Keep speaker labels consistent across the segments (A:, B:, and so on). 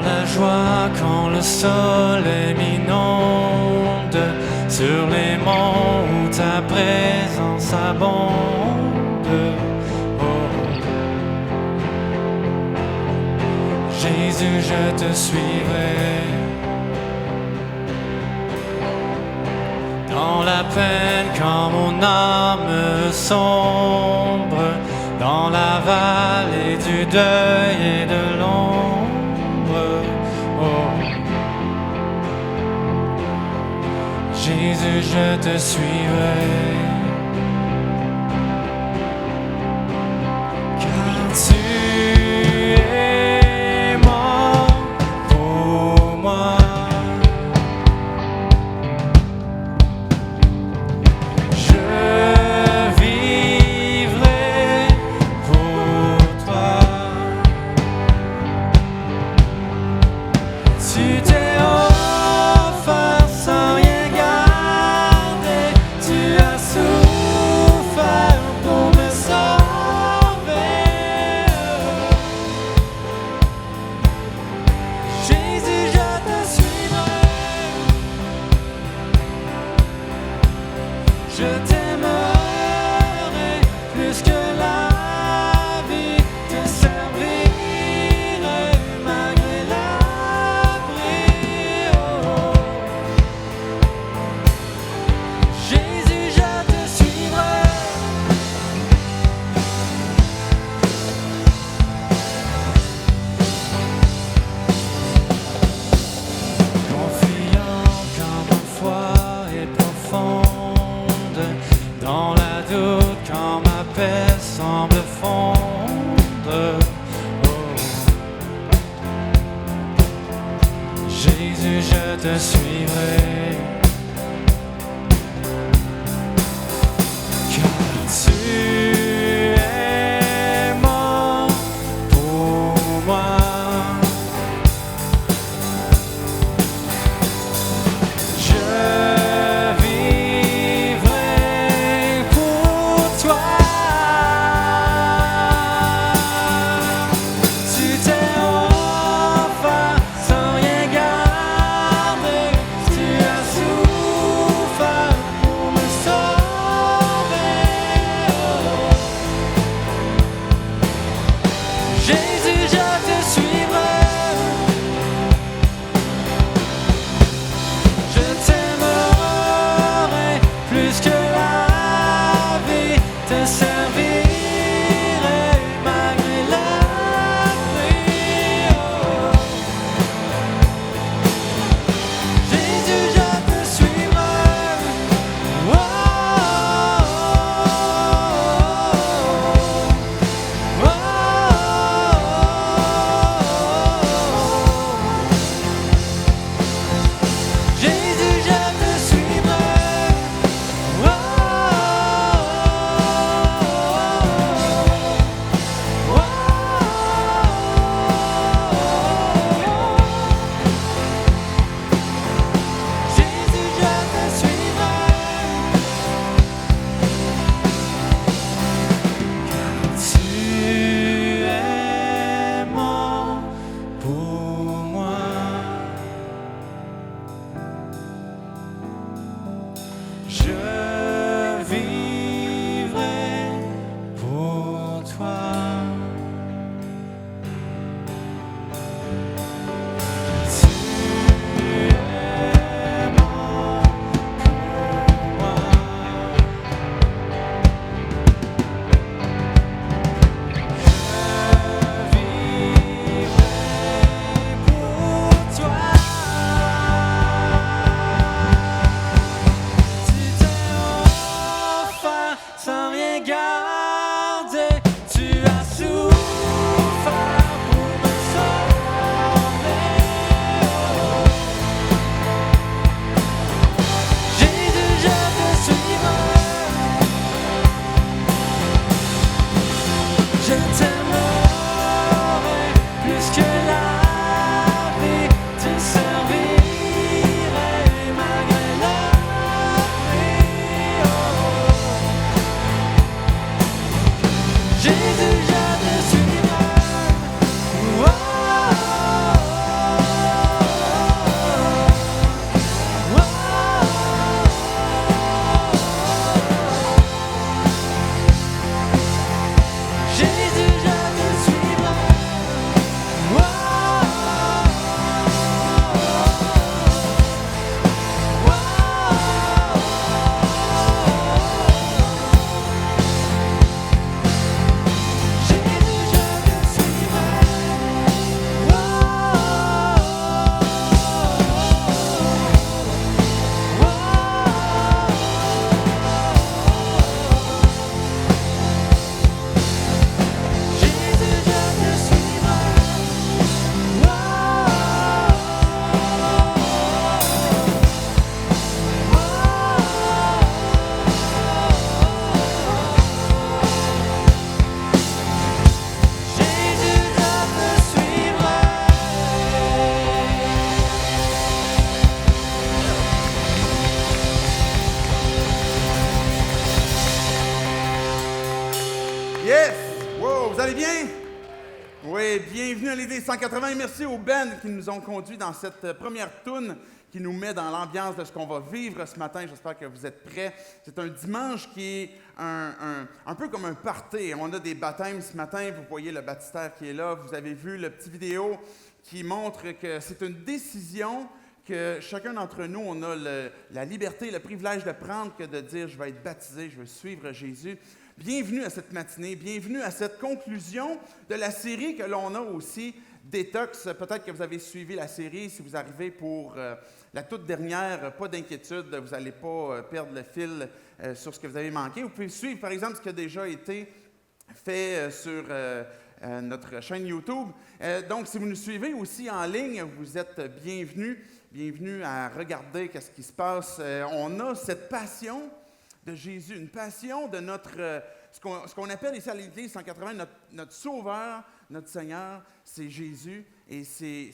A: la joie quand le soleil m'inonde sur les monts où ta présence abonde. Oh. Jésus, je te suivrai. Dans la peine quand mon âme sombre, dans la vallée du deuil et de l'ombre. Oh. Jésus, je te suivrai. Car tu es mort pour moi. Je t'aimerai plus que la vie, te servirai malgré l'abri. Oh. Jésus, je te suivrai. Confiant quand ma foi est profonde, dans la doute quand ma paix semble fondre. Oh. Jésus, je te suivrai. Car tu es mort pour moi.
B: Yes! Wow, vous allez bien? Oui, bienvenue à l'Église 180. Merci aux bands qui nous ont conduits dans cette première toune qui nous met dans l'ambiance de ce qu'on va vivre ce matin. J'espère que vous êtes prêts. C'est un dimanche qui est un peu comme un party. On a des baptêmes ce matin. Vous voyez le baptistère qui est là. Vous avez vu le petit vidéo qui montre que c'est une décision que chacun d'entre nous, on a la liberté, le privilège de prendre que de dire « je vais être baptisé, je veux suivre Jésus ». Bienvenue à cette matinée, bienvenue à cette conclusion de la série que l'on a aussi, Détox. Peut-être que vous avez suivi la série. Si vous arrivez pour la toute dernière, pas d'inquiétude, vous n'allez pas perdre le fil sur ce que vous avez manqué. Vous pouvez suivre, par exemple, ce qui a déjà été fait sur notre chaîne YouTube. Donc, si vous nous suivez aussi en ligne, vous êtes bienvenus. Bienvenue à regarder ce qui se passe. On a cette passion de Jésus, une passion de ce qu'on appelle ici à l'Église 180, notre Sauveur, notre Seigneur, c'est Jésus, et c'est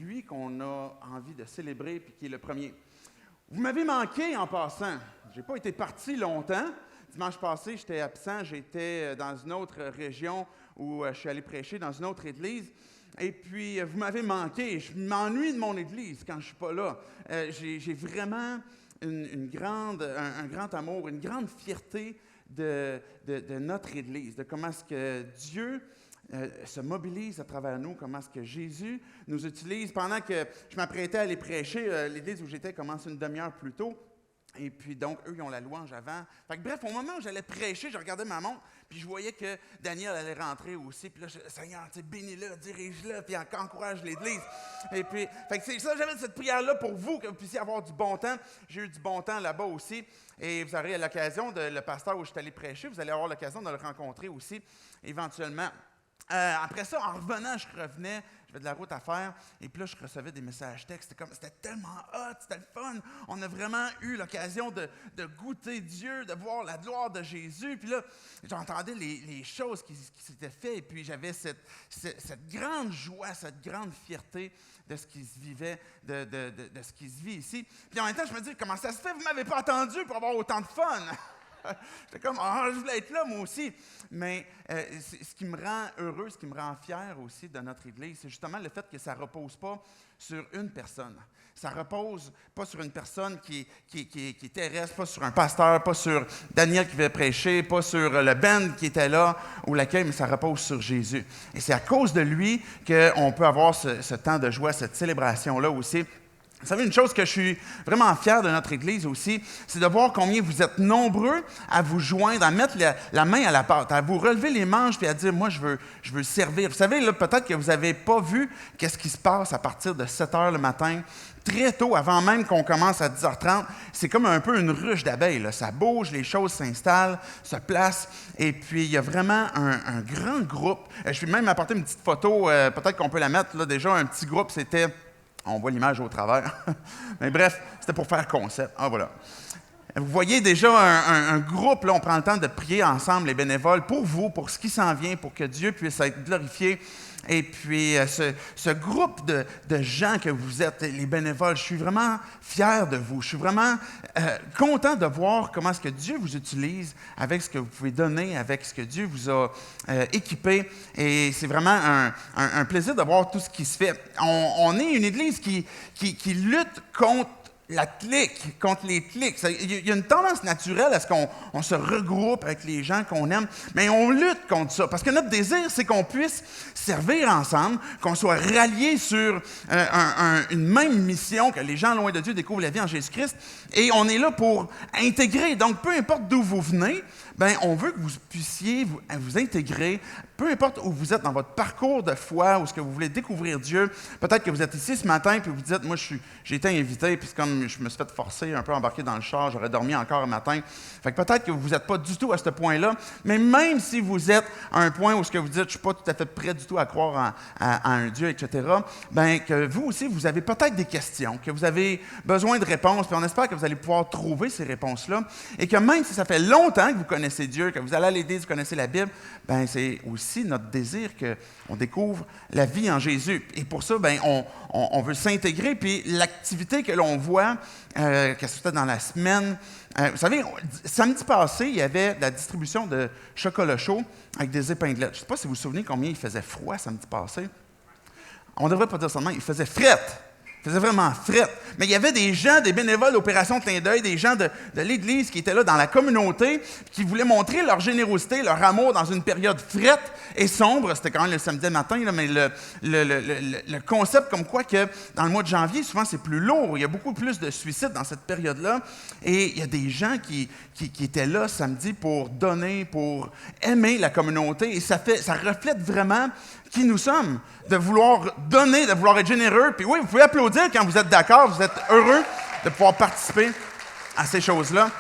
B: lui qu'on a envie de célébrer, puis qui est le premier. Vous m'avez manqué en passant. Je n'ai pas été parti longtemps. Dimanche passé, j'étais absent, j'étais dans une autre région où je suis allé prêcher dans une autre église. Et puis, vous m'avez manqué. Je m'ennuie de mon église quand je ne suis pas là. J'ai vraiment un grand amour, une grande fierté de notre Église, de comment est-ce que Dieu se mobilise à travers nous, comment est-ce que Jésus nous utilise. Pendant que je m'apprêtais à aller prêcher, l'Église où j'étais commence une demi-heure plus tôt. Et puis donc, eux, ils ont la louange avant. Fait que, bref, au moment où j'allais prêcher, je regardais ma montre, puis je voyais que Daniel allait rentrer aussi. Puis là, Seigneur, bénis-le, dirige-le, puis encourage l'Église. Et puis, fait que c'est ça, j'avais cette prière-là pour vous, que vous puissiez avoir du bon temps. J'ai eu du bon temps là-bas aussi. Et vous aurez l'occasion, le pasteur où je suis allé prêcher, vous allez avoir l'occasion de le rencontrer aussi, éventuellement. Après ça, en revenant, je revenais, j'avais de la route à faire, et puis là, je recevais des messages textes. C'était tellement hot, c'était le fun. On a vraiment eu l'occasion de goûter Dieu, de voir la gloire de Jésus. Puis là, j'entendais les choses qui s'étaient faites, et puis j'avais cette grande joie, cette grande fierté de ce qui se vivait, de ce qui se vit ici. Puis en même temps, je me dis, comment ça se fait, vous ne m'avez pas attendu pour avoir autant de fun? J'étais comme, je voulais être là, moi aussi. Mais ce qui me rend heureux, ce qui me rend fier aussi de notre Église, c'est justement le fait que ça ne repose pas sur une personne. Ça ne repose pas sur une personne qui est terrestre, pas sur un pasteur, pas sur Daniel qui veut prêcher, pas sur le band qui était là ou l'accueil, mais ça repose sur Jésus. Et c'est à cause de lui qu'on peut avoir ce temps de joie, cette célébration-là aussi. Vous savez, une chose que je suis vraiment fier de notre Église aussi, c'est de voir combien vous êtes nombreux à vous joindre, à mettre la main à la pâte, à vous relever les manches et à dire « moi, je veux servir ». Vous savez, là, peut-être que vous n'avez pas vu qu'est-ce qui se passe à partir de 7 heures le matin. Très tôt, avant même qu'on commence à 10h30, c'est comme un peu une ruche d'abeilles. Là. Ça bouge, les choses s'installent, se placent, et puis il y a vraiment un grand groupe. Je vais même apporter une petite photo, peut-être qu'on peut la mettre là déjà, un petit groupe, c'était... On voit l'image au travers. Mais bref, c'était pour faire concept. Ah, voilà. Vous voyez déjà un groupe, là, on prend le temps de prier ensemble, les bénévoles, pour vous, pour ce qui s'en vient, pour que Dieu puisse être glorifié. Et puis, ce groupe de gens que vous êtes, les bénévoles, je suis vraiment fier de vous. Je suis vraiment content de voir comment est-ce que Dieu vous utilise avec ce que vous pouvez donner, avec ce que Dieu vous a équipé. Et c'est vraiment un plaisir de voir tout ce qui se fait. On est une Église qui lutte contre la clique, contre les clics. Il y a une tendance naturelle à ce qu'on se regroupe avec les gens qu'on aime, mais on lutte contre ça. Parce que notre désir, c'est qu'on puisse servir ensemble, qu'on soit ralliés sur une même mission, que les gens loin de Dieu découvrent la vie en Jésus-Christ. Et on est là pour intégrer. Donc, peu importe d'où vous venez, on veut que vous puissiez vous intégrer, peu importe où vous êtes dans votre parcours de foi, où est-ce que vous voulez découvrir Dieu. Peut-être que vous êtes ici ce matin, puis vous dites, moi, j'ai été invité, puis c'est comme je me suis fait forcer, un peu embarqué dans le char, j'aurais dormi encore un matin. Fait que peut-être que vous n'êtes pas du tout à ce point-là, mais même si vous êtes à un point où ce que vous dites, je ne suis pas tout à fait prêt du tout à croire à un Dieu, etc., que vous aussi, vous avez peut-être des questions, que vous avez besoin de réponses, puis on espère que vous allez pouvoir trouver ces réponses-là, et que même si ça fait longtemps que vous connaissez connaissez Dieu, que vous allez à l'Église, vous connaissez la Bible, ben c'est aussi notre désir qu'on découvre la vie en Jésus. Et pour ça, ben on veut s'intégrer, puis l'activité que l'on voit, que ce soit dans la semaine, vous savez, samedi passé, il y avait la distribution de chocolat chaud avec des épinglettes. Je ne sais pas si vous vous souvenez combien il faisait froid samedi passé. On ne devrait pas dire seulement, il faisait frette. Il faisait vraiment frette. Mais il y avait des gens, des bénévoles d'Opération Clin d'œil, des gens de l'Église qui étaient là dans la communauté, qui voulaient montrer leur générosité, leur amour dans une période frette et sombre. C'était quand même le samedi matin, là, mais le concept comme quoi que dans le mois de janvier, souvent c'est plus lourd. Il y a beaucoup plus de suicides dans cette période-là. Et il y a des gens qui étaient là samedi pour donner, pour aimer la communauté. Et ça reflète vraiment qui nous sommes, de vouloir donner, de vouloir être généreux. Puis oui, vous pouvez applaudir quand vous êtes d'accord, vous êtes heureux de pouvoir participer à ces choses-là.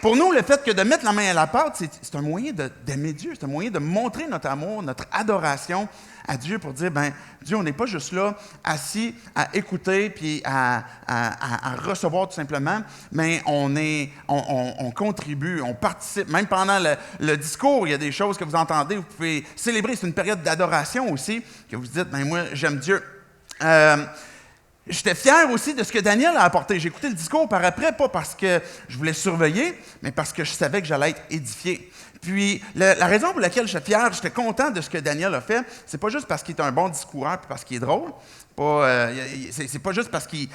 B: Pour nous, le fait que de mettre la main à la pâte, c'est un moyen d'aimer Dieu, c'est un moyen de montrer notre amour, notre adoration à Dieu pour dire, ben Dieu, on n'est pas juste là, assis à écouter puis à recevoir tout simplement, mais on contribue, on participe. Même pendant le discours, il y a des choses que vous entendez, vous pouvez célébrer. C'est une période d'adoration aussi, que vous dites, ben moi, j'aime Dieu. J'étais fier aussi de ce que Daniel a apporté. J'ai écouté le discours par après, pas parce que je voulais surveiller, mais parce que je savais que j'allais être édifié. Puis, la raison pour laquelle j'étais fier, j'étais content de ce que Daniel a fait, c'est pas juste parce qu'il est un bon discoureur puis parce qu'il est drôle. C'est pas juste parce qu'il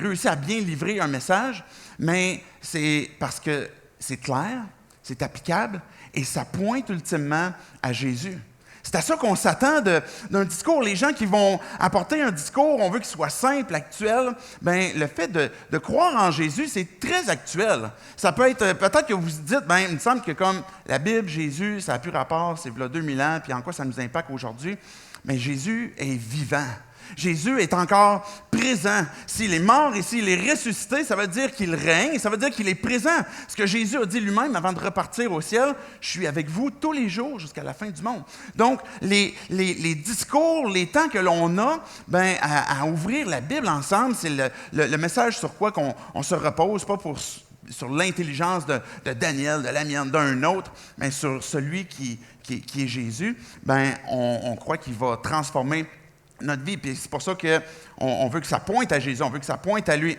B: réussit à bien livrer un message, mais c'est parce que c'est clair, c'est applicable et ça pointe ultimement à Jésus. C'est à ça qu'on s'attend d'un discours. Les gens qui vont apporter un discours, on veut qu'il soit simple, actuel. Bien, le fait de croire en Jésus, c'est très actuel. Ça peut être, peut-être que vous vous dites, bien, il me semble que comme la Bible, Jésus, ça n'a plus rapport, c'est là 2000 ans, puis en quoi ça nous impacte aujourd'hui? Mais Jésus est vivant. Jésus est encore présent. S'il est mort et s'il est ressuscité, ça veut dire qu'il règne, ça veut dire qu'il est présent. Ce que Jésus a dit lui-même avant de repartir au ciel, « Je suis avec vous tous les jours jusqu'à la fin du monde. » Donc, les discours, les temps que l'on a ben, à ouvrir la Bible ensemble, c'est le message sur quoi on se repose, pas sur l'intelligence de Daniel, de la mienne, d'un autre, mais sur celui qui est Jésus. Ben, on croit qu'il va transformer notre vie, puis c'est pour ça qu'on veut que ça pointe à Jésus, on veut que ça pointe à lui.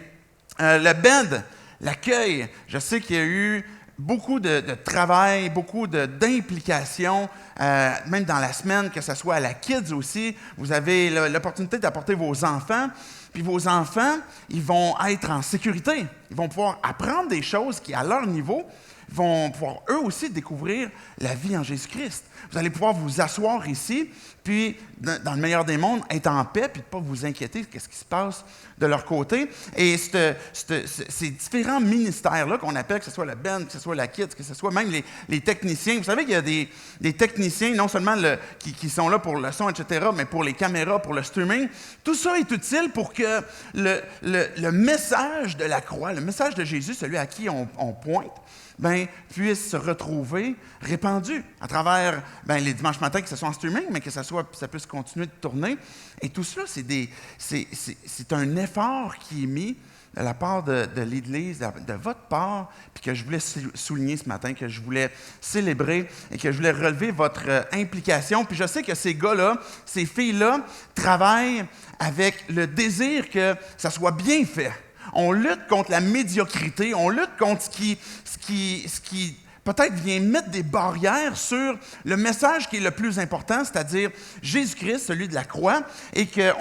B: Le band, l'accueil, je sais qu'il y a eu beaucoup de travail, beaucoup d'implications, même dans la semaine, que ce soit à la Kids aussi. Vous avez l'opportunité d'apporter vos enfants, puis vos enfants, ils vont être en sécurité. Ils vont pouvoir apprendre des choses qui, à leur niveau, vont pouvoir eux aussi découvrir la vie en Jésus-Christ. Vous allez pouvoir vous asseoir ici, puis dans le meilleur des mondes, être en paix, puis de ne pas vous inquiéter de ce qui se passe de leur côté. Et ces différents ministères-là qu'on appelle, que ce soit la band, que ce soit la kids, que ce soit même les techniciens. Vous savez qu'il y a des techniciens, non seulement qui sont là pour le son, etc., mais pour les caméras, pour le streaming. Tout ça est utile pour que le message de la croix, le message de Jésus, celui à qui on pointe, ben, puisse se retrouver répandu à travers les dimanches matins, que ce soit en streaming, mais que ça puisse continuer de tourner. Et tout cela, c'est un effort qui est mis de la part de l'Église, de votre part, puis que je voulais souligner ce matin, que je voulais célébrer et que je voulais relever votre implication. Puis je sais que ces gars-là, ces filles-là, travaillent avec le désir que ça soit bien fait. On lutte contre la médiocrité, on lutte contre ce qui peut-être vient mettre des barrières sur le message qui est le plus important, c'est-à-dire Jésus-Christ, celui de la croix, et que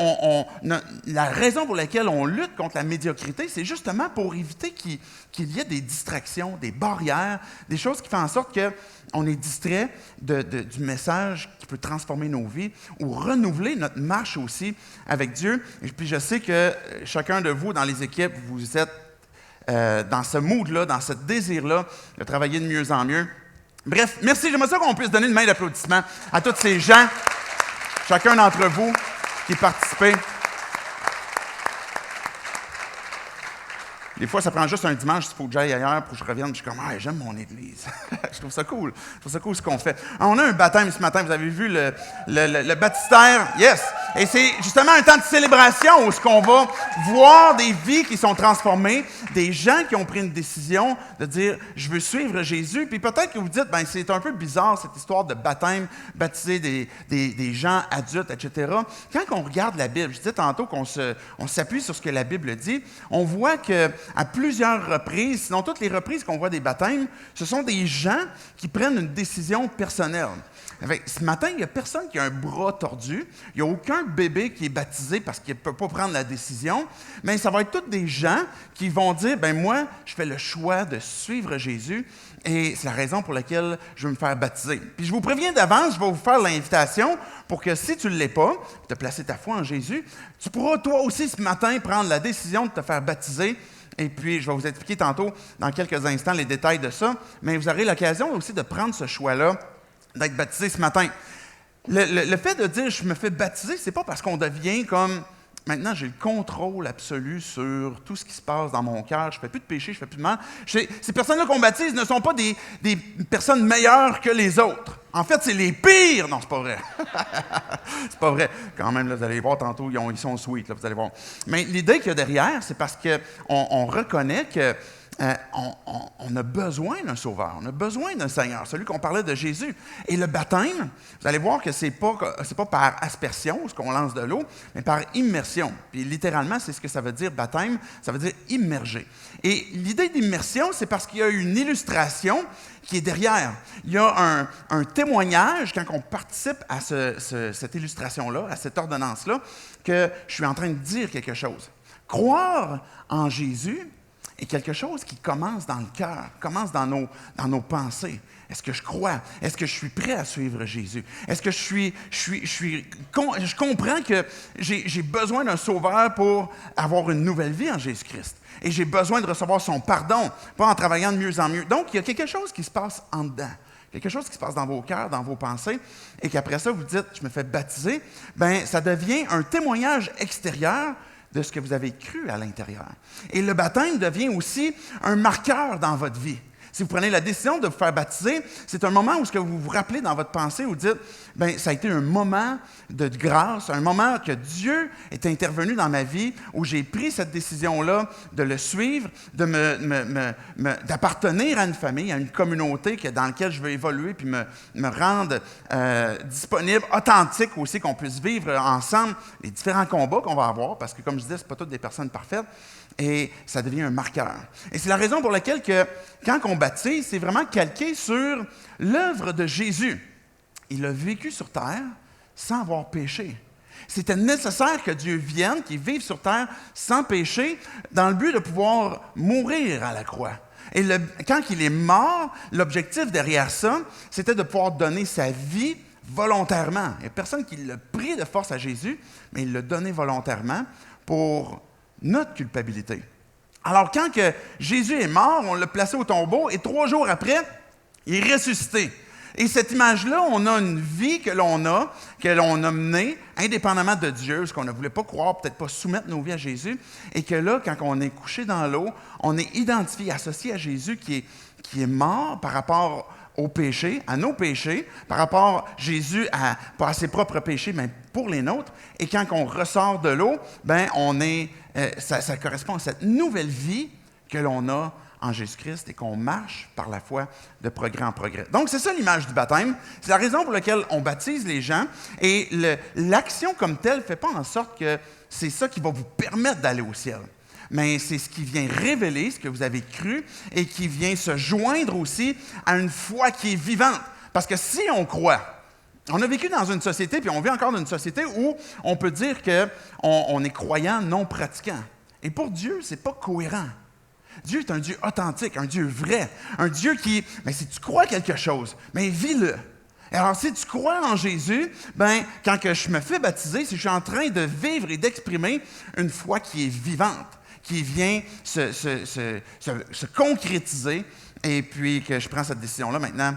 B: la raison pour laquelle on lutte contre la médiocrité, c'est justement pour éviter qu'il y ait des distractions, des barrières, des choses qui font en sorte qu'on est distrait du message qui peut transformer nos vies ou renouveler notre marche aussi avec Dieu. Et puis je sais que chacun de vous dans les équipes, vous êtes dans ce mood-là, dans ce désir-là de travailler de mieux en mieux. Bref, merci. J'aimerais ça qu'on puisse donner une main d'applaudissement à tous ces gens, chacun d'entre vous qui participez. Des fois, ça prend juste un dimanche, il faut que j'aille ailleurs pour que je revienne. Je suis comme, j'aime mon église. Je trouve ça cool. Je trouve ça cool ce qu'on fait. On a un baptême ce matin. Vous avez vu le baptistère. Yes! Et c'est justement un temps de célébration où ce qu'on va voir des vies qui sont transformées, des gens qui ont pris une décision de dire « je veux suivre Jésus ». Puis peut-être que vous dites « ben c'est un peu bizarre cette histoire de baptême, baptiser des gens adultes, etc. » Quand on regarde la Bible, je disais tantôt qu'on s'appuie sur ce que la Bible dit, on voit qu'à plusieurs reprises, sinon toutes les reprises qu'on voit des baptêmes, ce sont des gens qui prennent une décision personnelle. Ce matin, il n'y a personne qui a un bras tordu. Il n'y a aucun bébé qui est baptisé parce qu'il ne peut pas prendre la décision. Mais ça va être tous des gens qui vont dire, ben moi, je fais le choix de suivre Jésus et c'est la raison pour laquelle je veux me faire baptiser. Puis je vous préviens d'avance, je vais vous faire l'invitation pour que si tu ne l'es pas, tu as placé ta foi en Jésus, tu pourras toi aussi ce matin prendre la décision de te faire baptiser. Et puis, je vais vous expliquer tantôt, dans quelques instants, les détails de ça. Mais vous aurez l'occasion aussi de prendre ce choix-là, d'être baptisé ce matin. Le fait de dire « je me fais baptiser », c'est pas parce qu'on devient comme « maintenant, j'ai le contrôle absolu sur tout ce qui se passe dans mon cœur, je ne fais plus de péché, je ne fais plus de mal ». Ces personnes-là qu'on baptise ne sont pas des personnes meilleures que les autres. En fait, c'est les pires. Non, c'est pas vrai. C'est pas vrai. Quand même, là, vous allez voir tantôt, ils sont sweet, là, vous allez voir. Mais l'idée qu'il y a derrière, c'est parce qu'on reconnaît que on a besoin d'un sauveur, on a besoin d'un Seigneur, celui qu'on parlait de Jésus. Et le baptême, vous allez voir que c'est pas par aspersion, ce qu'on lance de l'eau, mais par immersion. Puis littéralement, c'est ce que ça veut dire baptême, ça veut dire immerger. Et l'idée d'immersion, c'est parce qu'il y a une illustration qui est derrière. Il y a un témoignage, quand on participe à cette illustration-là, à cette ordonnance-là, que je suis en train de dire quelque chose. Croire en Jésus est quelque chose qui commence dans le cœur, commence dans nos pensées. Est-ce que je crois? Est-ce que je suis prêt à suivre Jésus? Est-ce que je comprends que j'ai besoin d'un sauveur pour avoir une nouvelle vie en Jésus-Christ? Et j'ai besoin de recevoir son pardon, pas en travaillant de mieux en mieux. Donc, il y a quelque chose qui se passe en dedans. Quelque chose qui se passe dans vos cœurs, dans vos pensées, et qu'après ça, vous dites, je me fais baptiser, bien, ça devient un témoignage extérieur de ce que vous avez cru à l'intérieur. Et le baptême devient aussi un marqueur dans votre vie. Si vous prenez la décision de vous faire baptiser, c'est un moment où ce que vous vous rappelez dans votre pensée, vous dites, bien, ça a été un moment de grâce, un moment que Dieu est intervenu dans ma vie, où j'ai pris cette décision-là de le suivre, d'appartenir à une famille, à une communauté dans laquelle je veux évoluer, puis me rendre disponible, authentique aussi, qu'on puisse vivre ensemble les différents combats qu'on va avoir, parce que comme je disais, ce pas toutes des personnes parfaites, et ça devient un marqueur. Et c'est la raison pour laquelle quand on baptise, c'est vraiment calqué sur l'œuvre de Jésus. Il a vécu sur terre sans avoir péché. C'était nécessaire que Dieu vienne, qu'il vive sur terre sans péché, dans le but de pouvoir mourir à la croix. Et quand il est mort, l'objectif derrière ça, c'était de pouvoir donner sa vie volontairement. Il n'y a personne qui l'a pris de force à Jésus, mais il l'a donné volontairement pour notre culpabilité. Alors, quand Jésus est mort, on l'a placé au tombeau, et 3 jours après, il est ressuscité. Et cette image-là, on a une vie que l'on a menée, indépendamment de Dieu, ce qu'on ne voulait pas croire, peut-être pas soumettre nos vies à Jésus, et que là, quand on est couché dans l'eau, on est identifié, associé à Jésus qui est mort par rapport au péché, à nos péchés, par rapport à Jésus, pas à ses propres péchés, mais pour les nôtres. Et quand on ressort de l'eau, ben ça correspond à cette nouvelle vie que l'on a en Jésus-Christ et qu'on marche par la foi de progrès en progrès. Donc, c'est ça l'image du baptême. C'est la raison pour laquelle on baptise les gens. Et l'action comme telle ne fait pas en sorte que c'est ça qui va vous permettre d'aller au ciel. Mais c'est ce qui vient révéler ce que vous avez cru et qui vient se joindre aussi à une foi qui est vivante. Parce que si on croit, on a vécu dans une société, puis on vit encore dans une société où on peut dire qu'on est croyant non pratiquant. Et pour Dieu, ce n'est pas cohérent. Dieu est un Dieu authentique, un Dieu vrai, un Dieu mais si tu crois quelque chose, mais vis-le. Alors, si tu crois en Jésus, quand je me fais baptiser, c'est que je suis en train de vivre et d'exprimer une foi qui est vivante, qui vient se concrétiser, et puis que je prends cette décision-là maintenant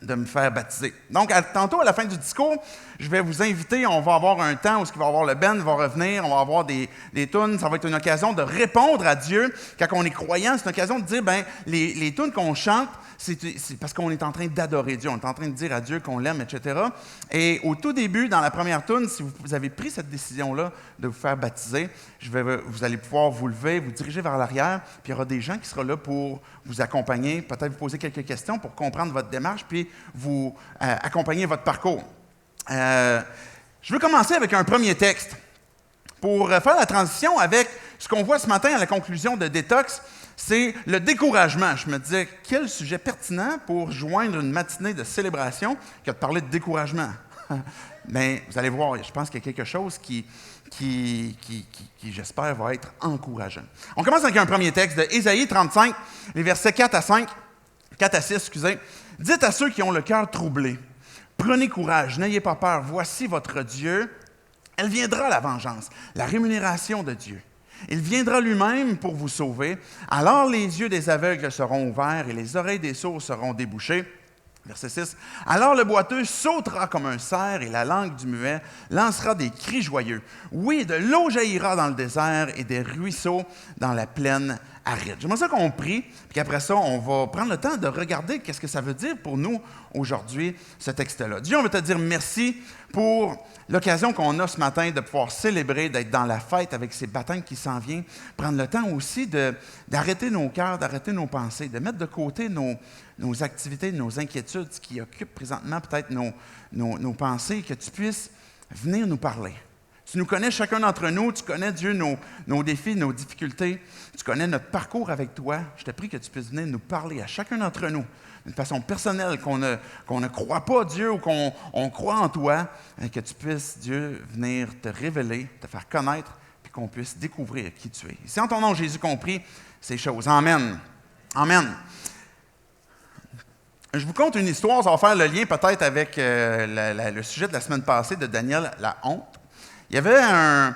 B: de me faire baptiser. Donc, tantôt, à la fin du discours, je vais vous inviter, on va avoir un temps où il va y avoir le Ben va revenir, on va avoir des tunes, ça va être une occasion de répondre à Dieu. Quand on est croyant, c'est une occasion de dire, ben les tunes qu'on chante, c'est parce qu'on est en train d'adorer Dieu, on est en train de dire à Dieu qu'on l'aime, etc. Et au tout début, dans la première tune, si vous avez pris cette décision-là de vous faire baptiser, vous allez pouvoir vous lever, vous diriger vers l'arrière, puis il y aura des gens qui seront là pour vous accompagner, peut-être vous poser quelques questions pour comprendre votre démarche, puis vous accompagner votre parcours. Je veux commencer avec un premier texte pour faire la transition avec ce qu'on voit ce matin à la conclusion de Détox, c'est le découragement. Je me disais, quel sujet pertinent pour joindre une matinée de célébration que de parler de découragement. Mais vous allez voir, je pense qu'il y a quelque chose qui j'espère, va être encourageant. On commence avec un premier texte de Ésaïe 35, les versets 4 à 6, excusez. « Dites à ceux qui ont le cœur troublé, prenez courage, n'ayez pas peur, voici votre Dieu. Elle viendra la vengeance, la rémunération de Dieu. Il viendra lui-même pour vous sauver. Alors les yeux des aveugles seront ouverts et les oreilles des sourds seront débouchées. » Verset 6. « Alors le boiteux sautera comme un cerf et la langue du muet lancera des cris joyeux. Oui, de l'eau jaillira dans le désert et des ruisseaux dans la plaine aride. » J'aimerais ça qu'on prie, puis qu'après ça, on va prendre le temps de regarder qu'est-ce que ça veut dire pour nous aujourd'hui, ce texte-là. Dieu, on veut te dire merci pour l'occasion qu'on a ce matin de pouvoir célébrer, d'être dans la fête avec ces baptêmes qui s'en viennent, prendre le temps aussi d'arrêter nos cœurs, d'arrêter nos pensées, de mettre de côté nos activités, nos inquiétudes, ce qui occupe présentement peut-être nos pensées, que tu puisses venir nous parler. Tu nous connais chacun d'entre nous, tu connais, Dieu, nos défis, nos difficultés, tu connais notre parcours avec toi. Je te prie que tu puisses venir nous parler à chacun d'entre nous d'une façon personnelle, qu'on ne croit pas Dieu ou qu'on croit en toi, et que tu puisses, Dieu, venir te révéler, te faire connaître, puis qu'on puisse découvrir qui tu es. C'est en ton nom, Jésus, qu'on prie ces choses. Amen. Amen. Je vous conte une histoire, ça va faire le lien peut-être avec le sujet de la semaine passée de Daniel, la honte. Il y avait un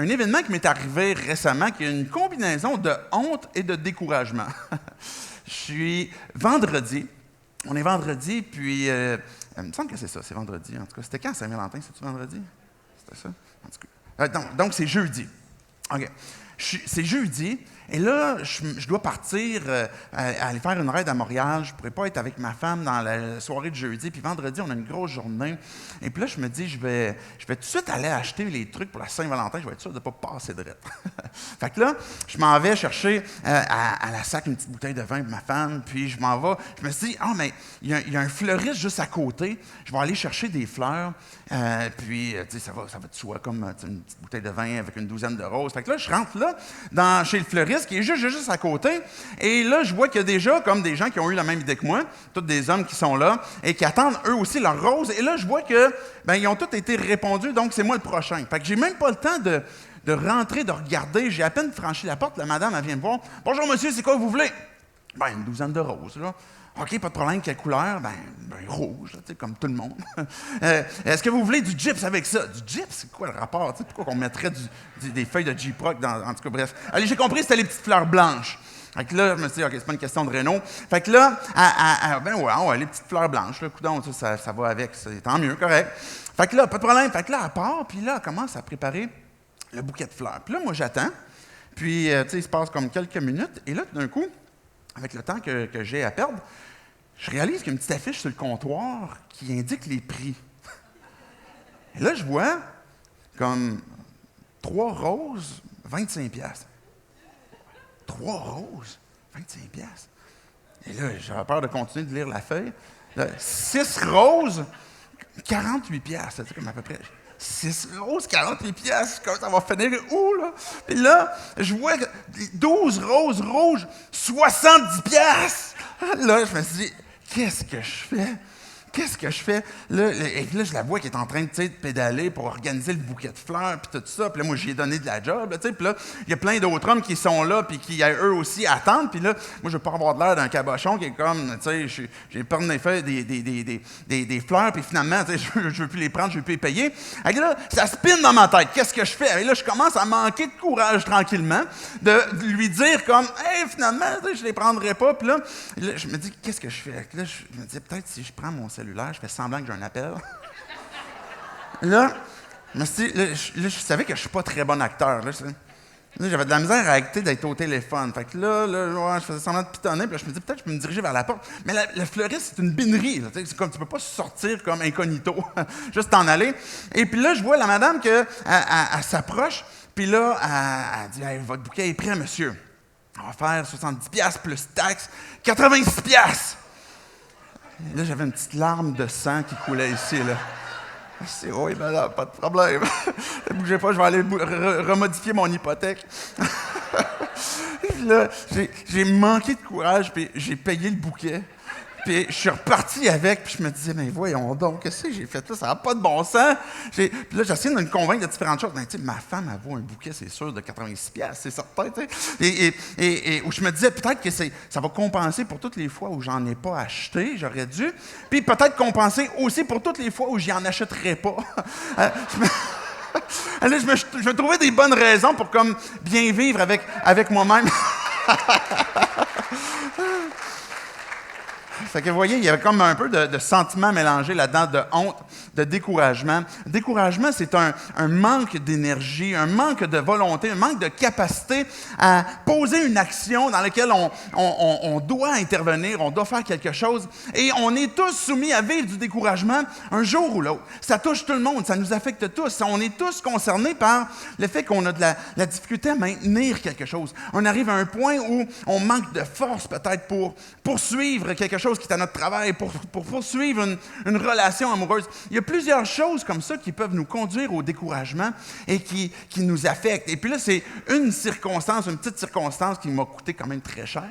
B: événement qui m'est arrivé récemment qui est une combinaison de honte et de découragement. Je suis vendredi, on est vendredi, puis il me semble que c'est ça, c'est vendredi. En tout cas, c'était quand Saint-Valentin, c'est-tu vendredi? C'était ça? En tout cas, donc c'est jeudi. OK. C'est jeudi, et là, je dois partir aller faire une raid à Montréal. Je ne pourrais pas être avec ma femme dans la soirée de jeudi. Puis vendredi, on a une grosse journée. Et puis là, je me dis, je vais tout de suite aller acheter les trucs pour la Saint-Valentin. Je vais être sûr de ne pas passer de rette. Fait que là, je m'en vais chercher à la sac une petite bouteille de vin pour ma femme. Puis je m'en vais. Je me suis dit, mais il y a un fleuriste juste à côté. Je vais aller chercher des fleurs. Puis, tu sais, ça va de soi, comme une petite bouteille de vin avec une douzaine de roses. Fait que là, je rentre là, chez le fleuriste, qui est juste à côté. Et là, je vois qu'il y a déjà comme des gens qui ont eu la même idée que moi, tous des hommes qui sont là et qui attendent eux aussi leur rose. Et là, je vois que ils ont tous été répondus, donc c'est moi le prochain. Fait que j'ai même pas le temps de rentrer, de regarder. J'ai à peine franchi la porte. La madame, elle vient me voir. « Bonjour, monsieur, c'est quoi vous voulez? » Une douzaine de roses, là. OK, pas de problème. Quelle couleur? Rouge, là, comme tout le monde. Est-ce que vous voulez du gyps avec ça? Du gyps? C'est quoi le rapport? Pourquoi on mettrait des feuilles de J-Proc dans... En tout cas, bref. Allez, j'ai compris, c'était les petites fleurs blanches. Fait que là, je me suis dit, OK, c'est pas une question de réno. Fait que là, ouais, les petites fleurs blanches, là, coudonc, ça va avec, c'est tant mieux, correct. Fait que là, pas de problème. Fait que là, elle part, puis là, elle commence à préparer le bouquet de fleurs. Puis là, moi, j'attends. Puis, tu sais, il se passe comme quelques minutes. Et là, tout d'un coup, avec le temps que j'ai à perdre, je réalise qu'il y a une petite affiche sur le comptoir qui indique les prix. Et là, je vois comme 3 roses, 25 $. 3 roses, 25 $. Et là, j'avais peur de continuer de lire la feuille. Là, 6 roses, 48 $. C'est comme à peu près 6 roses, 48 $. Comme ça va finir où, là? Puis là, je vois 12 roses rouges, 70 $. Là, je me suis dit, qu'est-ce que je fais? qu'est-ce que je fais? Là, et là, je la vois qui est en train de pédaler pour organiser le bouquet de fleurs, puis tout ça. Puis là, moi, j'ai donné de la job, tu sais. Puis là, il y a plein d'autres hommes qui sont là, puis qui, eux aussi, attendent. Puis là, moi, je veux pas avoir de l'air d'un cabochon qui est comme, tu sais, j'ai pris en effet des fleurs, puis finalement, tu sais, je veux plus les prendre, je veux plus les payer. Et là, ça spinne dans ma tête. Qu'est-ce que je fais? Et là, je commence à manquer de courage tranquillement, de lui dire comme, hey, finalement, je les prendrai pas. Puis là, je me dis, qu'est-ce que je fais? Là, je me dis, peut-être si je prends mon cellulaire, je fais semblant que j'ai un appel. Là, je savais que je suis pas très bon acteur. Là, j'avais de la misère à acter d'être au téléphone. Fait que là, je faisais semblant de pitonner, puis là, je me dis, peut-être que je peux me diriger vers la porte. Mais le fleuriste, c'est une binerie. Là, c'est comme, tu peux pas sortir comme incognito, juste t'en aller. Et puis là, je vois la madame qu'elle s'approche, puis là, elle dit, hey, votre bouquet est prêt, monsieur. On va faire 70$ plus taxes, 86$. Là, j'avais une petite larme de sang qui coulait ici, là. C'est oui, madame, pas de problème. Ne bougez pas, je vais aller remodifier mon hypothèque. Là, j'ai manqué de courage, puis j'ai payé le bouquet. Puis je suis reparti avec, puis je me disais, mais voyons donc, qu'est-ce que j'ai fait là? Ça n'a pas de bon sens. Puis là, j'essayais de me convaincre de différentes choses. Ben, tu sais, ma femme, elle vaut un bouquet, c'est sûr, de 86$, c'est certain, tu sais. Et où je me disais, peut-être que ça va compenser pour toutes les fois où j'en ai pas acheté, j'aurais dû. Puis peut-être compenser aussi pour toutes les fois où j'y en achèterais pas. Là, je me trouvais des bonnes raisons pour comme bien vivre avec moi-même. Fait que vous voyez, il y avait comme un peu de sentiments mélangés là-dedans, de honte, de découragement. Découragement, c'est un manque d'énergie, un manque de volonté, un manque de capacité à poser une action dans laquelle on doit intervenir, on doit faire quelque chose. Et on est tous soumis à vivre du découragement un jour ou l'autre. Ça touche tout le monde, ça nous affecte tous. On est tous concernés par le fait qu'on a de la difficulté à maintenir quelque chose. On arrive à un point où on manque de force peut-être pour poursuivre quelque chose qui est à notre travail, pour poursuivre une relation amoureuse. Il y a plusieurs choses comme ça qui peuvent nous conduire au découragement et qui nous affectent. Et puis là, c'est une petite circonstance qui m'a coûté quand même très cher.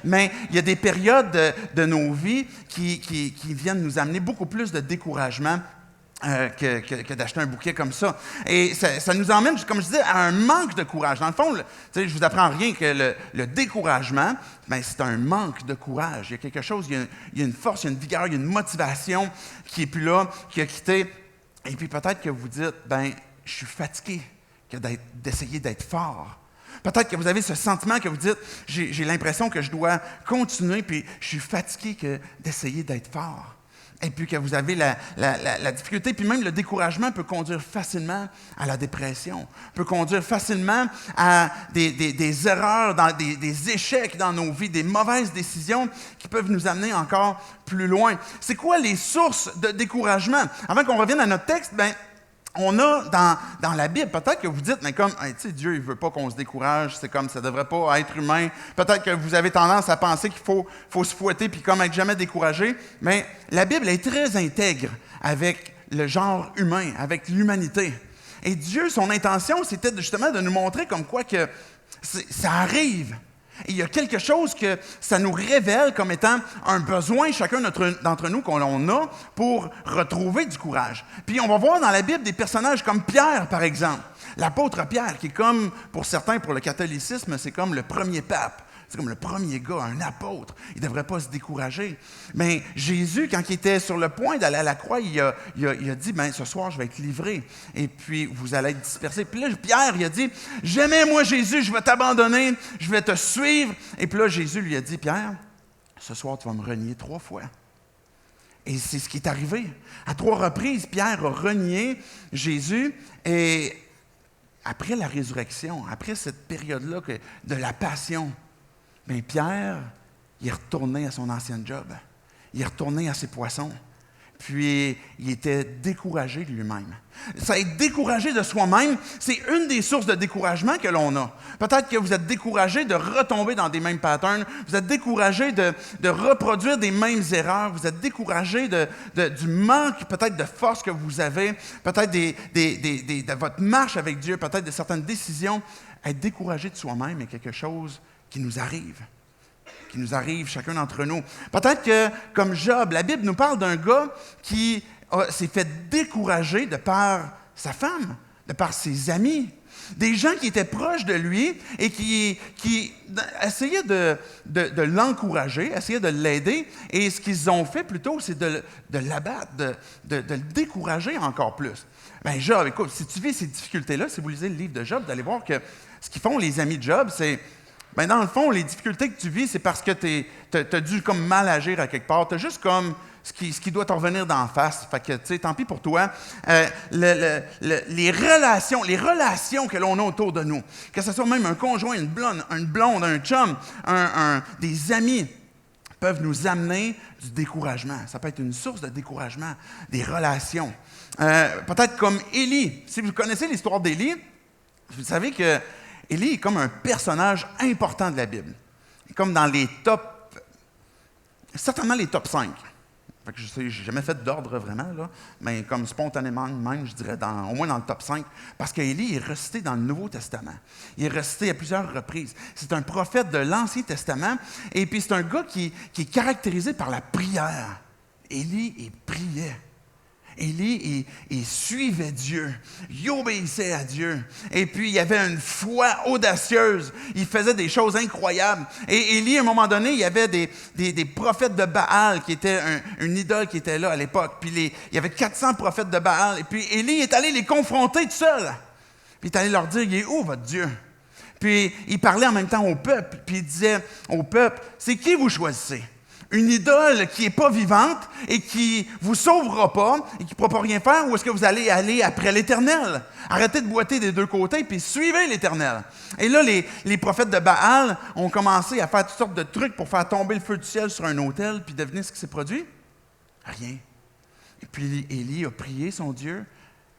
B: Mais il y a des périodes de nos vies qui viennent nous amener beaucoup plus de découragement que d'acheter un bouquet comme ça. Et ça nous emmène, comme je disais, à un manque de courage. Dans le fond, je ne vous apprends rien que le découragement, c'est un manque de courage. Il y a quelque chose, il y a une force, il y a une vigueur, il y a une motivation qui n'est plus là, qui a quitté. Et puis peut-être que vous dites, je suis fatigué d'essayer d'être fort. Peut-être que vous avez ce sentiment que vous dites, j'ai l'impression que je dois continuer, puis je suis fatigué d'essayer d'être fort. Et puis que vous avez la difficulté, puis même le découragement peut conduire facilement à la dépression, peut conduire facilement à des erreurs, des échecs dans nos vies, des mauvaises décisions qui peuvent nous amener encore plus loin. C'est quoi les sources de découragement? Avant qu'on revienne à notre texte, on a dans la Bible, peut-être que vous dites, mais comme, tu sais, Dieu, il ne veut pas qu'on se décourage, c'est comme, ça ne devrait pas être humain. Peut-être que vous avez tendance à penser qu'il faut se fouetter puis comme être jamais découragé. Mais la Bible est très intègre avec le genre humain, avec l'humanité. Et Dieu, son intention, c'était justement de nous montrer comme quoi que ça arrive. Et il y a quelque chose que ça nous révèle comme étant un besoin, chacun d'entre nous, qu'on a pour retrouver du courage. Puis on va voir dans la Bible des personnages comme Pierre, par exemple. L'apôtre Pierre, qui est comme, pour certains, pour le catholicisme, c'est comme le premier pape. C'est comme le premier gars, un apôtre. Il ne devrait pas se décourager. Mais Jésus, quand il était sur le point d'aller à la croix, il a dit, ce soir, je vais être livré. Et puis, vous allez être dispersés. Puis là, Pierre, il a dit, jamais moi, Jésus, je vais t'abandonner, je vais te suivre. Et puis là, Jésus lui a dit, Pierre, ce soir, tu vas me renier 3 fois. Et c'est ce qui est arrivé. À 3 reprises, Pierre a renié Jésus. Et après la résurrection, après cette période-là de la passion, Pierre, il est retourné à son ancien job. Il est retourné à ses poissons. Puis, il était découragé de lui-même. Ça, être découragé de soi-même, c'est une des sources de découragement que l'on a. Peut-être que vous êtes découragé de retomber dans des mêmes patterns. Vous êtes découragé de reproduire des mêmes erreurs. Vous êtes découragé du manque, peut-être, de force que vous avez. Peut-être de votre marche avec Dieu. Peut-être de certaines décisions. Être découragé de soi-même est quelque chose qui nous arrive. qui nous arrive, chacun d'entre nous. Peut-être que, comme Job, la Bible nous parle d'un gars qui s'est fait décourager de par sa femme, de par ses amis, des gens qui étaient proches de lui et qui essayaient de l'encourager, essayaient de l'aider. Et ce qu'ils ont fait plutôt, c'est de l'abattre, de le décourager encore plus. Bien, Job, écoute, si tu vis ces difficultés-là, si vous lisez le livre de Job, vous allez voir que ce qu'ils font, les amis de Job, c'est, bien, dans le fond, les difficultés que tu vis, c'est parce que tu as dû comme mal agir à quelque part. Tu as juste comme ce qui doit te revenir d'en face. Fait que, tu sais, tant pis pour toi. Les relations que l'on a autour de nous, que ce soit même un conjoint, une blonde, un chum, des amis, peuvent nous amener du découragement. Ça peut être une source de découragement, des relations. Peut-être comme Élie. Si vous connaissez l'histoire d'Élie, vous savez que Élie est comme un personnage important de la Bible. Comme dans les certainement les top 5. Fait que je n'ai jamais fait d'ordre vraiment, là, mais comme spontanément même, je dirais au moins dans le top 5, parce qu'Élie est resté dans le Nouveau Testament. Il est resté à plusieurs reprises. C'est un prophète de l'Ancien Testament, et puis c'est un gars qui est caractérisé par la prière. Élie, il priait. Élie, il suivait Dieu, il obéissait à Dieu, et puis il avait une foi audacieuse, il faisait des choses incroyables. Et Élie, à un moment donné, il y avait des prophètes de Baal qui étaient une idole qui était là à l'époque, puis il y avait 400 prophètes de Baal, et puis Élie est allé les confronter tout seul, puis il est allé leur dire, il est où votre Dieu? Puis il parlait en même temps au peuple, puis il disait au peuple, c'est qui vous choisissez? Une idole qui n'est pas vivante et qui ne vous sauvera pas et qui ne pourra pas rien faire, ou est-ce que vous allez aller après l'Éternel? Arrêtez de boiter des deux côtés puis suivez l'Éternel. Et là, les prophètes de Baal ont commencé à faire toutes sortes de trucs pour faire tomber le feu du ciel sur un autel, puis devinez ce qui s'est produit? Rien. Et puis Élie a prié son Dieu,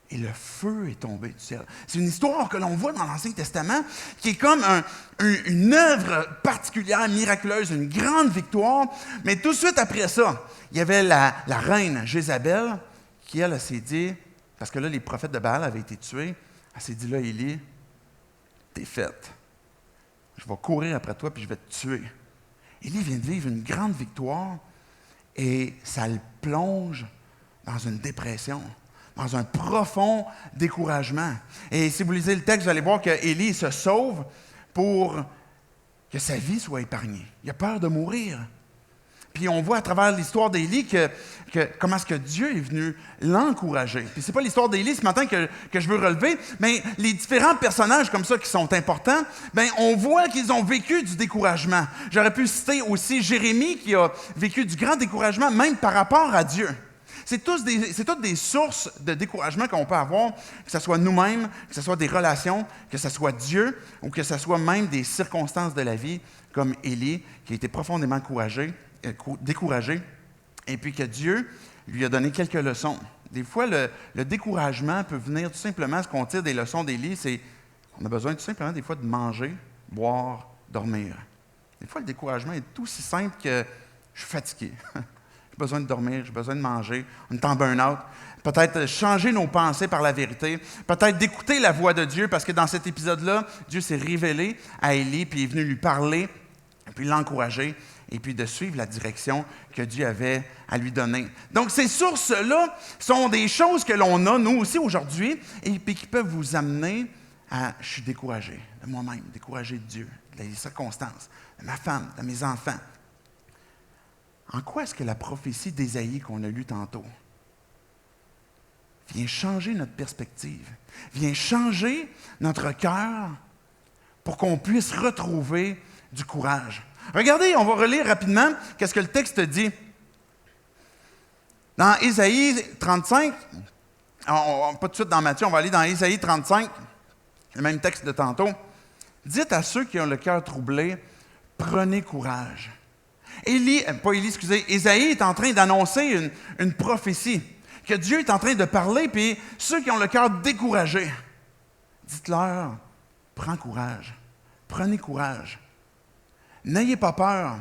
B: et le feu est tombé du ciel. C'est une histoire que l'on voit dans l'Ancien Testament qui est comme une œuvre particulière, miraculeuse, une grande victoire. Mais tout de suite après ça, il y avait la reine Jézabel qui, elle s'est dit, parce que là, les prophètes de Baal avaient été tués, elle s'est dit, là, Élie, t'es faite. Je vais courir après toi puis je vais te tuer. Élie vient de vivre une grande victoire et ça le plonge dans une dépression, dans un profond découragement. Et si vous lisez le texte, vous allez voir qu'Élie se sauve pour que sa vie soit épargnée. Il a peur de mourir. Puis on voit à travers l'histoire d'Élie comment est-ce que Dieu est venu l'encourager. Puis c'est pas l'histoire d'Élie ce matin que je veux relever, mais les différents personnages comme ça qui sont importants, bien, on voit qu'ils ont vécu du découragement. J'aurais pu citer aussi Jérémie qui a vécu du grand découragement, même par rapport à Dieu. C'est toutes des sources de découragement qu'on peut avoir, que ce soit nous-mêmes, que ce soit des relations, que ce soit Dieu, ou que ce soit même des circonstances de la vie, comme Élie, qui a été profondément découragé, et puis que Dieu lui a donné quelques leçons. Des fois, le découragement peut venir tout simplement, ce qu'on tire des leçons d'Élie, c'est qu'on a besoin tout simplement des fois de manger, boire, dormir. Des fois, le découragement est aussi simple que je suis fatigué. J'ai besoin de dormir, j'ai besoin de manger, on est en burn-out. Peut-être changer nos pensées par la vérité, peut-être d'écouter la voix de Dieu, parce que dans cet épisode-là, Dieu s'est révélé à Élie, puis il est venu lui parler, puis l'encourager, et puis de suivre la direction que Dieu avait à lui donner. Donc, ces sources-là sont des choses que l'on a, nous aussi, aujourd'hui, et puis qui peuvent vous amener à « je suis découragé de moi-même, découragé de Dieu, des circonstances, de ma femme, de mes enfants ». En quoi est-ce que la prophétie d'Ésaïe qu'on a lue tantôt vient changer notre perspective, vient changer notre cœur pour qu'on puisse retrouver du courage? Regardez, on va relire rapidement qu'est-ce que le texte dit. Dans Ésaïe 35, pas tout de suite dans Matthieu, on va aller dans Ésaïe 35, le même texte de tantôt. Dites à ceux qui ont le cœur troublé, prenez courage. Ésaïe est en train d'annoncer une prophétie, que Dieu est en train de parler, puis ceux qui ont le cœur découragé, dites-leur, prends courage, prenez courage. N'ayez pas peur.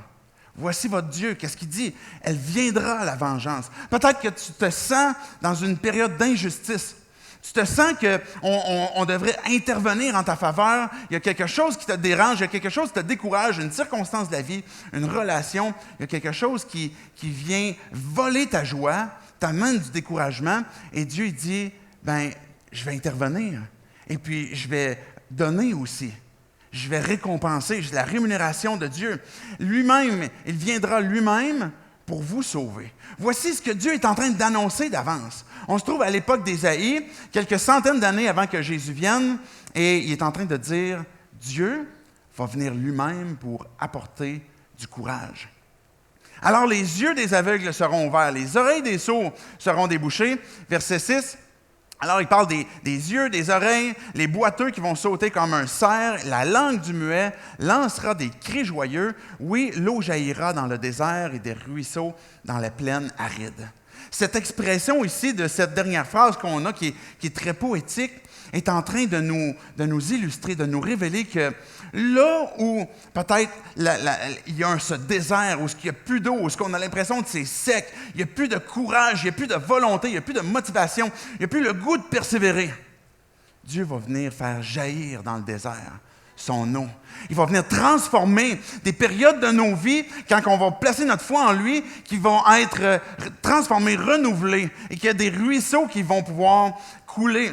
B: Voici votre Dieu. Qu'est-ce qu'il dit? Elle viendra, la vengeance. Peut-être que tu te sens dans une période d'injustice, Tu te sens qu'on devrait intervenir en ta faveur. Il y a quelque chose qui te dérange, il y a quelque chose qui te décourage, une circonstance de la vie, une relation. Il y a quelque chose qui vient voler ta joie, t'amène du découragement. Et Dieu il dit, je vais intervenir. Et puis, je vais donner aussi. Je vais récompenser. J'ai la rémunération de Dieu. Lui-même, il viendra lui-même pour vous sauver. Voici ce que Dieu est en train d'annoncer d'avance. On se trouve à l'époque d'Ésaïe, quelques centaines d'années avant que Jésus vienne, et il est en train de dire, Dieu va venir lui-même pour apporter du courage. Alors les yeux des aveugles seront ouverts, les oreilles des sourds seront débouchées. Verset 6. Alors, il parle des yeux, des oreilles, les boiteux qui vont sauter comme un cerf, la langue du muet lancera des cris joyeux. Oui, l'eau jaillira dans le désert et des ruisseaux dans la plaine aride. Cette expression ici de cette dernière phrase qu'on a, qui est très poétique, est en train de nous illustrer, de nous révéler que là où peut-être il y a ce désert, où il n'y a plus d'eau, où on a l'impression que c'est sec, il n'y a plus de courage, il n'y a plus de volonté, il n'y a plus de motivation, il n'y a plus le goût de persévérer, Dieu va venir faire jaillir dans le désert son eau. Il va venir transformer des périodes de nos vies, quand on va placer notre foi en lui, qui vont être transformées, renouvelées, et qu'il y a des ruisseaux qui vont pouvoir couler.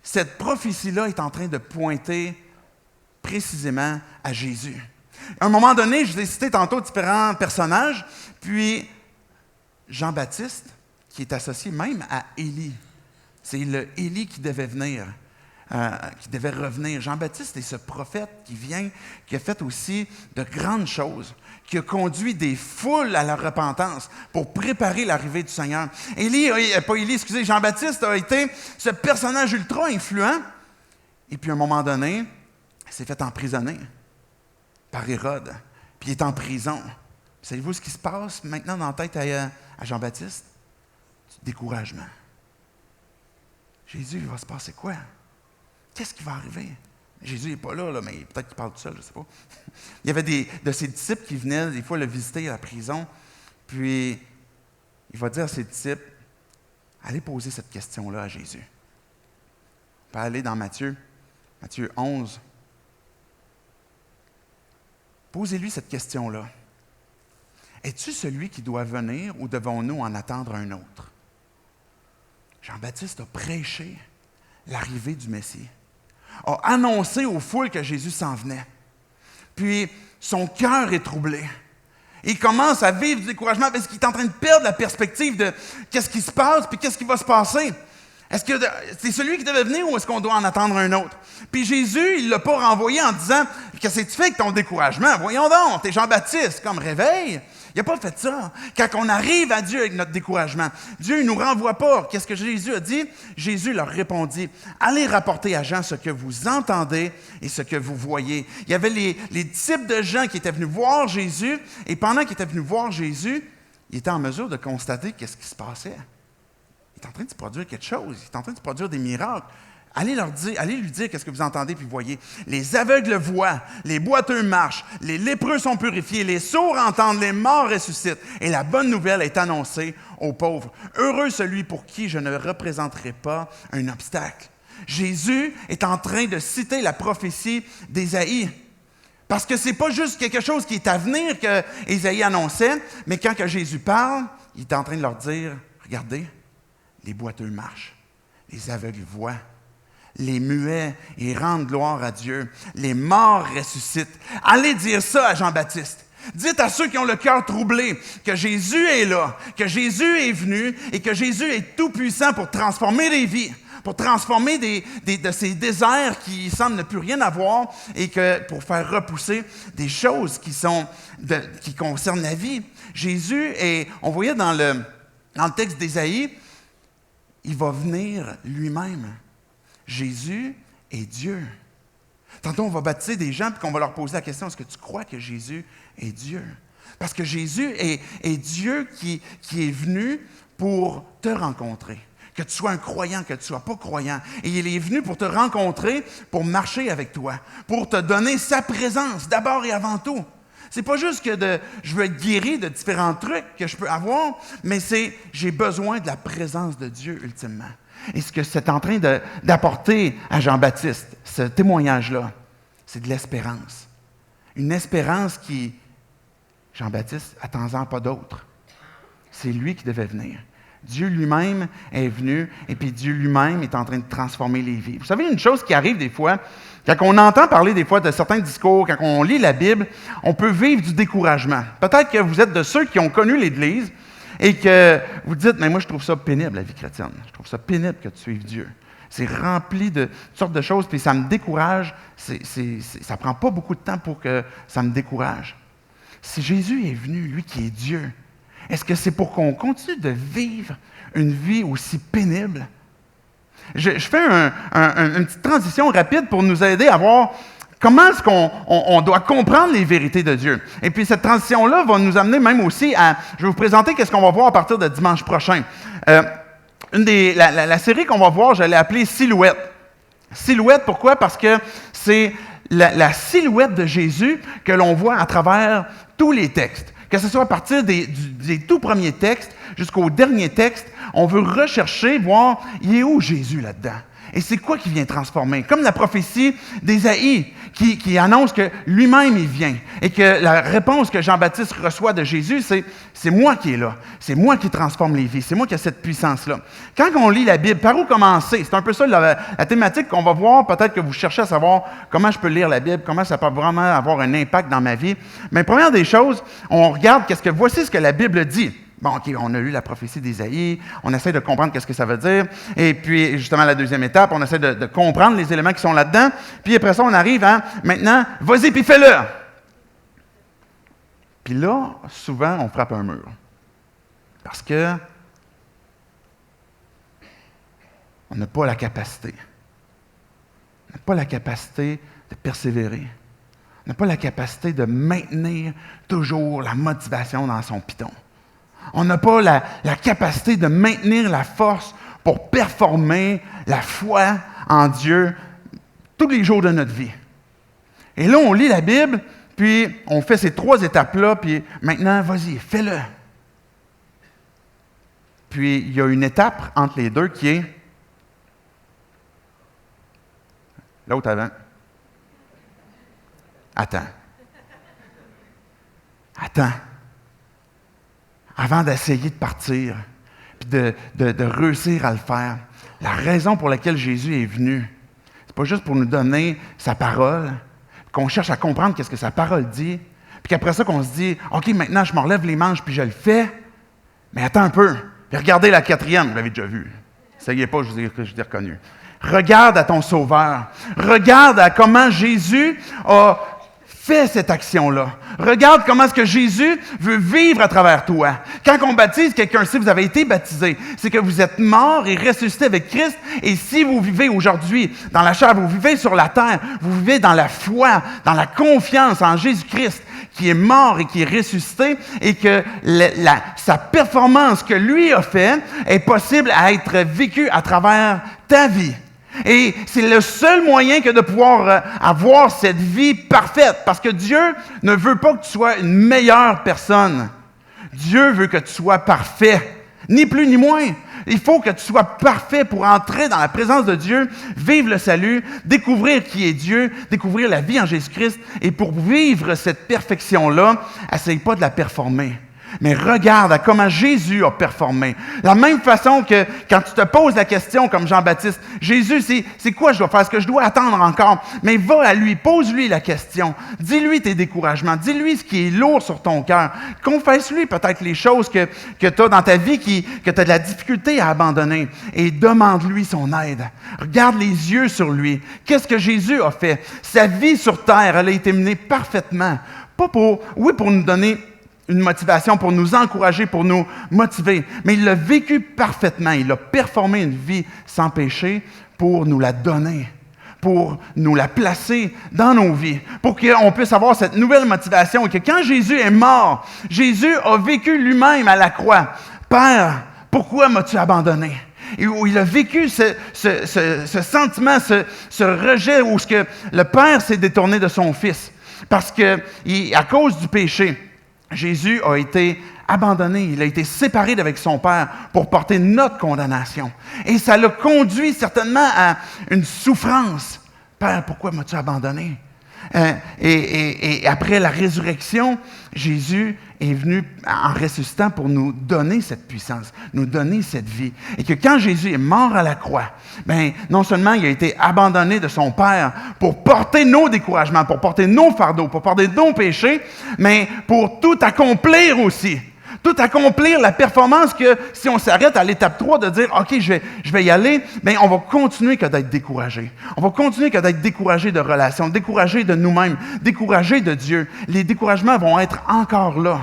B: Cette prophétie-là est en train de pointer précisément à Jésus. À un moment donné, je vous ai cité tantôt différents personnages, puis Jean-Baptiste, qui est associé même à Élie. C'est le Élie qui devait venir, qui devait revenir. Jean-Baptiste est ce prophète qui a fait aussi de grandes choses, qui a conduit des foules à la repentance pour préparer l'arrivée du Seigneur. Jean-Baptiste a été ce personnage ultra influent, et puis à un moment donné, il s'est fait emprisonner par Hérode, puis il est en prison. Savez-vous ce qui se passe maintenant dans la tête à Jean-Baptiste? Du découragement. Jésus, il va se passer quoi? Qu'est-ce qui va arriver? Jésus n'est pas là, mais peut-être qu'il parle tout seul, je ne sais pas. Il y avait de ses disciples qui venaient des fois le visiter à la prison, puis il va dire à ses disciples, allez poser cette question-là à Jésus. On peut aller dans Matthieu 11. Posez-lui cette question-là. Es-tu celui qui doit venir ou devons-nous en attendre un autre? Jean-Baptiste a prêché l'arrivée du Messie, a annoncé aux foules que Jésus s'en venait. Puis, son cœur est troublé. Il commence à vivre du découragement parce qu'il est en train de perdre la perspective de qu'est-ce qui se passe puis qu'est-ce qui va se passer. Est-ce que c'est celui qui devait venir ou est-ce qu'on doit en attendre un autre? Puis Jésus, il ne l'a pas renvoyé en disant « Qu'est-ce que tu fais avec ton découragement? Voyons donc, t'es Jean-Baptiste, comme réveille. » Il n'a pas fait ça. Quand on arrive à Dieu avec notre découragement, Dieu ne nous renvoie pas. Qu'est-ce que Jésus a dit? Jésus leur répondit, « Allez rapporter à Jean ce que vous entendez et ce que vous voyez. » Il y avait les disciples de Jean qui étaient venus voir Jésus, et pendant qu'ils étaient venus voir Jésus, ils étaient en mesure de constater qu'est-ce qui se passait. Il est en train de se produire quelque chose. Il est en train de se produire des miracles. Allez lui dire qu'est-ce que vous entendez puis voyez. Les aveugles voient, les boiteux marchent, les lépreux sont purifiés, les sourds entendent, les morts ressuscitent. Et la bonne nouvelle est annoncée aux pauvres. Heureux celui pour qui je ne représenterai pas un obstacle. Jésus est en train de citer la prophétie d'Ésaïe. Parce que ce n'est pas juste quelque chose qui est à venir qu'Ésaïe annonçait, mais quand que Jésus parle, il est en train de leur dire, regardez, les boiteux marchent, les aveugles voient, les muets, ils rendent gloire à Dieu, les morts ressuscitent. Allez dire ça à Jean-Baptiste. Dites à ceux qui ont le cœur troublé que Jésus est là, que Jésus est venu et que Jésus est tout-puissant pour transformer les vies, pour transformer de ces déserts qui semblent ne plus rien avoir et pour faire repousser des choses qui concernent la vie. Jésus est, on voyait dans le texte d'Ésaïe, il va venir lui-même. Jésus est Dieu. Tantôt, on va baptiser des gens et qu'on va leur poser la question, est-ce que tu crois que Jésus est Dieu? Parce que Jésus est Dieu qui est venu pour te rencontrer. Que tu sois un croyant, que tu ne sois pas croyant. Et il est venu pour te rencontrer, pour marcher avec toi, pour te donner sa présence, d'abord et avant tout. C'est pas juste que je veux être guéri de différents trucs que je peux avoir, mais c'est j'ai besoin de la présence de Dieu ultimement. Et ce que c'est en train d'apporter à Jean-Baptiste, ce témoignage-là, c'est de l'espérance. Une espérance qui, Jean-Baptiste, attends-en pas d'autre. C'est lui qui devait venir. Dieu lui-même est venu et puis Dieu lui-même est en train de transformer les vies. Vous savez, une chose qui arrive des fois, quand on entend parler des fois de certains discours, quand on lit la Bible, on peut vivre du découragement. Peut-être que vous êtes de ceux qui ont connu l'Église et que vous dites, mais moi je trouve ça pénible la vie chrétienne. Je trouve ça pénible que tu suives Dieu. C'est rempli de toutes sortes de choses, puis ça me décourage. Ça ne prend pas beaucoup de temps pour que ça me décourage. Si Jésus est venu, lui qui est Dieu, est-ce que c'est pour qu'on continue de vivre une vie aussi pénible? Je fais une petite transition rapide pour nous aider à voir comment est-ce qu'on doit comprendre les vérités de Dieu. Et puis cette transition-là va nous amener même aussi à... Je vais vous présenter qu'est-ce qu'on va voir à partir de dimanche prochain. La série qu'on va voir, je l'ai appelée « Silhouette ». Silhouette, pourquoi? Parce que c'est la silhouette de Jésus que l'on voit à travers tous les textes. Que ce soit à partir des tout premiers textes jusqu'au dernier texte, on veut rechercher, voir, il est où Jésus là-dedans? Et c'est quoi qui vient transformer? Comme la prophétie d'Ésaïe qui annonce que lui-même il vient et que la réponse que Jean-Baptiste reçoit de Jésus, c'est moi qui est là. C'est moi qui transforme les vies. C'est moi qui ai cette puissance-là. Quand on lit la Bible, par où commencer? C'est un peu ça la thématique qu'on va voir. Peut-être que vous cherchez à savoir comment je peux lire la Bible, comment ça peut vraiment avoir un impact dans ma vie. Mais première des choses, on regarde voici ce que la Bible dit. Bon, OK, on a lu la prophétie d'Ésaïe, on essaie de comprendre qu'est-ce que ça veut dire, et puis, justement, la deuxième étape, on essaie de comprendre les éléments qui sont là-dedans, puis après ça, on arrive à, maintenant, vas-y, puis fais-le! Puis là, souvent, on frappe un mur. Parce que on n'a pas la capacité. On n'a pas la capacité de persévérer. On n'a pas la capacité de maintenir toujours la motivation dans son piton. On n'a pas la capacité de maintenir la force pour performer la foi en Dieu tous les jours de notre vie. Et là, on lit la Bible, puis on fait ces 3 étapes-là, puis maintenant, vas-y, fais-le. Puis, il y a une étape entre les deux qui est l'autre avant. Attends. Avant d'essayer de partir, puis de réussir à le faire, la raison pour laquelle Jésus est venu, c'est pas juste pour nous donner sa parole, qu'on cherche à comprendre qu'est-ce que sa parole dit, puis qu'après ça, qu'on se dit, OK, maintenant, je me relève les manches, puis je le fais, mais attends un peu, puis regardez la 4e, vous l'avez déjà vu. Essayez pas, je vous ai reconnu. Regarde à ton Sauveur. Regarde à comment Jésus a fait cette action-là. Regarde comment est-ce que Jésus veut vivre à travers toi. Quand on baptise quelqu'un, si vous avez été baptisé, c'est que vous êtes mort et ressuscité avec Christ. Et si vous vivez aujourd'hui dans la chair, vous vivez sur la terre, vous vivez dans la foi, dans la confiance en Jésus-Christ, qui est mort et qui est ressuscité, et que sa performance que lui a fait est possible à être vécue à travers ta vie. Et c'est le seul moyen que de pouvoir avoir cette vie parfaite, parce que Dieu ne veut pas que tu sois une meilleure personne. Dieu veut que tu sois parfait, ni plus ni moins. Il faut que tu sois parfait pour entrer dans la présence de Dieu, vivre le salut, découvrir qui est Dieu, découvrir la vie en Jésus-Christ. Et pour vivre cette perfection-là, essaye pas de la performer. Mais regarde à comment Jésus a performé. La même façon que quand tu te poses la question comme Jean-Baptiste, Jésus, c'est quoi je dois faire? Est-ce que je dois attendre encore? Mais va à lui, pose-lui la question. Dis-lui tes découragements. Dis-lui ce qui est lourd sur ton cœur. Confesse-lui peut-être les choses que tu as dans ta vie que tu as de la difficulté à abandonner. Et demande-lui son aide. Regarde les yeux sur lui. Qu'est-ce que Jésus a fait? Sa vie sur terre, elle a été menée parfaitement. Pas pour nous donner une motivation, pour nous encourager, pour nous motiver. Mais il l'a vécu parfaitement. Il a performé une vie sans péché pour nous la donner, pour nous la placer dans nos vies, pour qu'on puisse avoir cette nouvelle motivation. Et que quand Jésus est mort, Jésus a vécu lui-même à la croix. Père, pourquoi m'as-tu abandonné? Et où il a vécu ce sentiment, ce rejet où le Père s'est détourné de son Fils. Parce que, à cause du péché, Jésus a été abandonné, il a été séparé d'avec son Père pour porter notre condamnation. Et ça l'a conduit certainement à une souffrance. Père, pourquoi m'as-tu abandonné? Et après la résurrection, Jésus est venu en ressuscitant pour nous donner cette puissance, nous donner cette vie. Et que quand Jésus est mort à la croix, bien, non seulement il a été abandonné de son Père pour porter nos découragements, pour porter nos fardeaux, pour porter nos péchés, mais pour tout accomplir aussi. Tout accomplir la performance que si on s'arrête à l'étape 3 de dire « OK, je vais y aller », bien, on va continuer que d'être découragé. On va continuer que d'être découragé de relations, découragé de nous-mêmes, découragé de Dieu. Les découragements vont être encore là.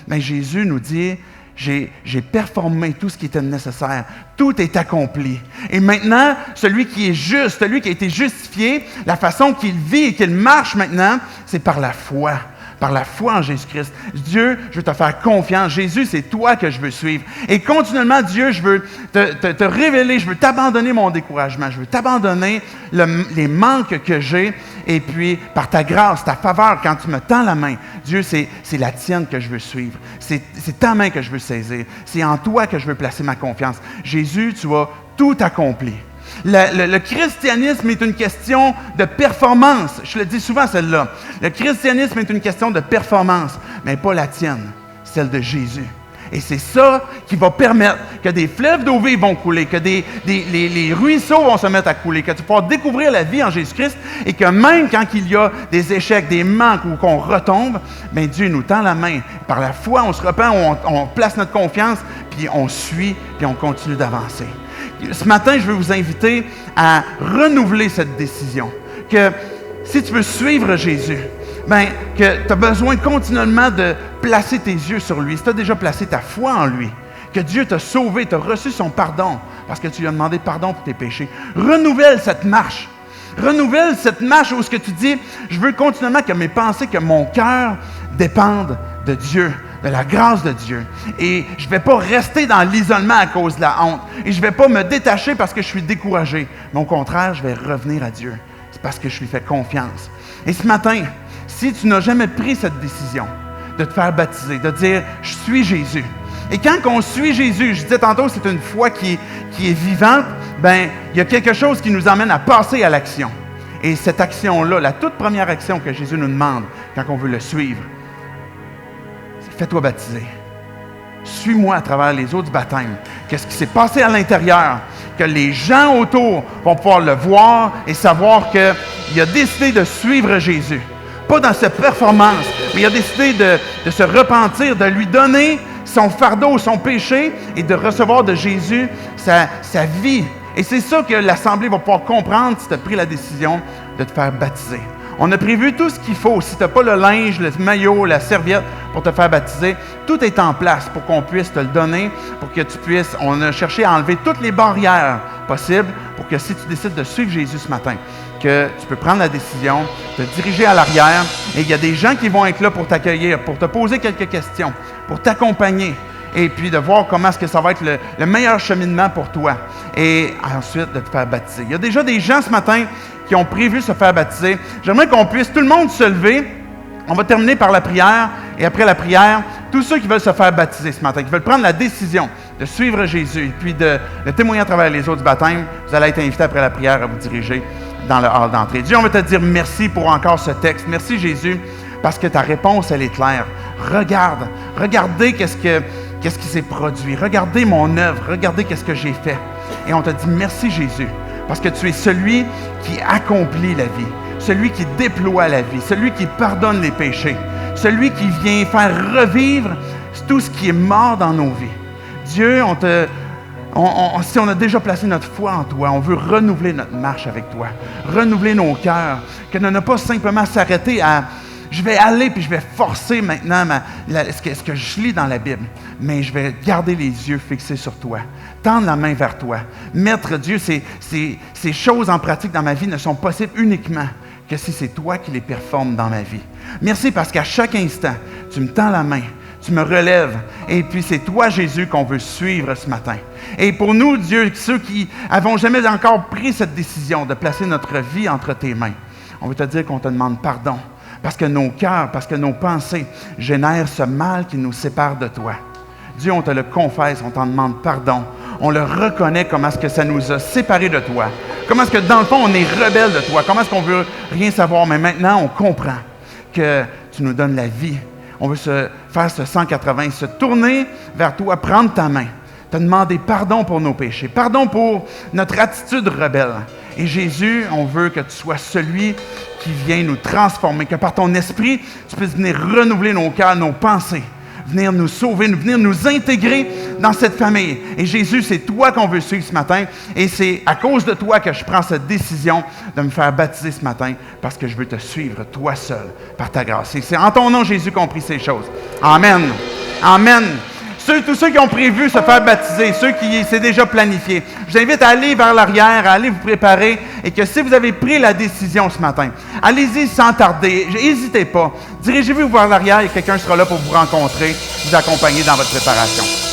B: Mais Jésus nous dit « J'ai performé tout ce qui était nécessaire. Tout est accompli. Et maintenant, celui qui est juste, celui qui a été justifié, la façon qu'il vit et qu'il marche maintenant, c'est par la foi. Par la foi en Jésus-Christ. Dieu, je veux te faire confiance. Jésus, c'est toi que je veux suivre. Et continuellement, Dieu, je veux te révéler, je veux t'abandonner mon découragement, je veux t'abandonner les manques que j'ai. Et puis, par ta grâce, ta faveur, quand tu me tends la main, Dieu, c'est la tienne que je veux suivre. C'est ta main que je veux saisir. C'est en toi que je veux placer ma confiance. Jésus, tu as tout accompli. Le christianisme est une question de performance. Je le dis souvent, celle-là. Le christianisme est une question de performance, mais pas la tienne, celle de Jésus. Et c'est ça qui va permettre que des fleuves d'eau vive vont couler, que les ruisseaux vont se mettre à couler, que tu pourras découvrir la vie en Jésus-Christ et que même quand il y a des échecs, des manques ou qu'on retombe, bien Dieu nous tend la main. Par la foi, on se repent, on place notre confiance, puis on suit, puis on continue d'avancer. Ce matin, je veux vous inviter à renouveler cette décision. Que si tu veux suivre Jésus, bien, que tu as besoin continuellement de placer tes yeux sur lui. Si tu as déjà placé ta foi en lui, que Dieu t'a sauvé, t'a reçu son pardon, parce que tu lui as demandé pardon pour tes péchés. Renouvelle cette marche. Renouvelle cette marche où ce que tu dis, je veux continuellement que mes pensées, que mon cœur dépendent de Dieu, de la grâce de Dieu. Et je ne vais pas rester dans l'isolement à cause de la honte. Et je ne vais pas me détacher parce que je suis découragé. Mais au contraire, je vais revenir à Dieu. C'est parce que je lui fais confiance. Et ce matin, si tu n'as jamais pris cette décision de te faire baptiser, de dire « Je suis Jésus », et quand on suit Jésus, je disais tantôt, c'est une foi qui est vivante, bien, il y a quelque chose qui nous emmène à passer à l'action. Et cette action-là, la toute première action que Jésus nous demande quand on veut le suivre, c'est « Fais-toi baptiser. Suis-moi à travers les eaux du baptême. » Qu'est-ce qui s'est passé à l'intérieur? Que les gens autour vont pouvoir le voir et savoir qu'il a décidé de suivre Jésus. Pas dans sa performance, mais il a décidé de se repentir, de lui donner son fardeau, son péché et de recevoir de Jésus sa vie. Et c'est ça que l'Assemblée va pouvoir comprendre si tu as pris la décision de te faire baptiser. On a prévu tout ce qu'il faut. Si tu n'as pas le linge, le maillot, la serviette pour te faire baptiser, tout est en place pour qu'on puisse te le donner, pour que tu puisses... On a cherché à enlever toutes les barrières possibles pour que si tu décides de suivre Jésus ce matin, que tu peux prendre la décision, te diriger à l'arrière, et il y a des gens qui vont être là pour t'accueillir, pour te poser quelques questions, pour t'accompagner, et puis de voir comment est-ce que ça va être le meilleur cheminement pour toi, et ensuite de te faire baptiser. Il y a déjà des gens ce matin qui ont prévu se faire baptiser. J'aimerais qu'on puisse, tout le monde, se lever. On va terminer par la prière, et après la prière, tous ceux qui veulent se faire baptiser ce matin, qui veulent prendre la décision de suivre Jésus, et puis de témoigner à travers les eaux du baptême, vous allez être invités après la prière à vous diriger dans le hall d'entrée. Dieu, on va te dire merci pour encore ce texte. Merci Jésus, parce que ta réponse, elle est claire. Regardez qu'est-ce qui s'est produit. Regardez mon œuvre. Regardez qu'est-ce que j'ai fait. Et on te dit merci Jésus, parce que tu es celui qui accomplit la vie, celui qui déploie la vie, celui qui pardonne les péchés, celui qui vient faire revivre tout ce qui est mort dans nos vies. Dieu, si on a déjà placé notre foi en toi, on veut renouveler notre marche avec toi, renouveler nos cœurs, que de ne pas simplement s'arrêter à « je vais aller puis je vais forcer maintenant ce que je lis dans la Bible », mais je vais garder les yeux fixés sur toi, tendre la main vers toi. Mettre Dieu, ces choses en pratique dans ma vie ne sont possibles uniquement que si c'est toi qui les performes dans ma vie. Merci parce qu'à chaque instant, tu me tends la main, tu me relèves, et puis c'est toi, Jésus, qu'on veut suivre ce matin. Et pour nous, Dieu, ceux qui n'avons jamais encore pris cette décision de placer notre vie entre tes mains, on veut te dire qu'on te demande pardon. parce que nos cœurs, parce que nos pensées génèrent ce mal qui nous sépare de toi. Dieu, on te le confesse, on t'en demande pardon. On le reconnaît comment est-ce que ça nous a séparés de toi. Comment est-ce que dans le fond, on est rebelle de toi. Comment est-ce qu'on veut rien savoir. Mais maintenant, on comprend que tu nous donnes la vie. On veut se faire ce 180, se tourner vers toi, prendre ta main, te demander pardon pour nos péchés, pardon pour notre attitude rebelle. Et Jésus, on veut que tu sois celui qui vient nous transformer, que par ton esprit, tu puisses venir renouveler nos cœurs, nos pensées, venir nous sauver, venir nous intégrer dans cette famille. Et Jésus, c'est toi qu'on veut suivre ce matin. Et c'est à cause de toi que je prends cette décision de me faire baptiser ce matin, parce que je veux te suivre, toi seul, par ta grâce. Et c'est en ton nom, Jésus, qu'on prie ces choses. Amen. Amen. Tous ceux qui ont prévu se faire baptiser, ceux qui c'est déjà planifié, je vous invite à aller vers l'arrière, à aller vous préparer, et que si vous avez pris la décision ce matin, allez-y sans tarder, n'hésitez pas. Dirigez-vous vers l'arrière et quelqu'un sera là pour vous rencontrer, vous accompagner dans votre préparation.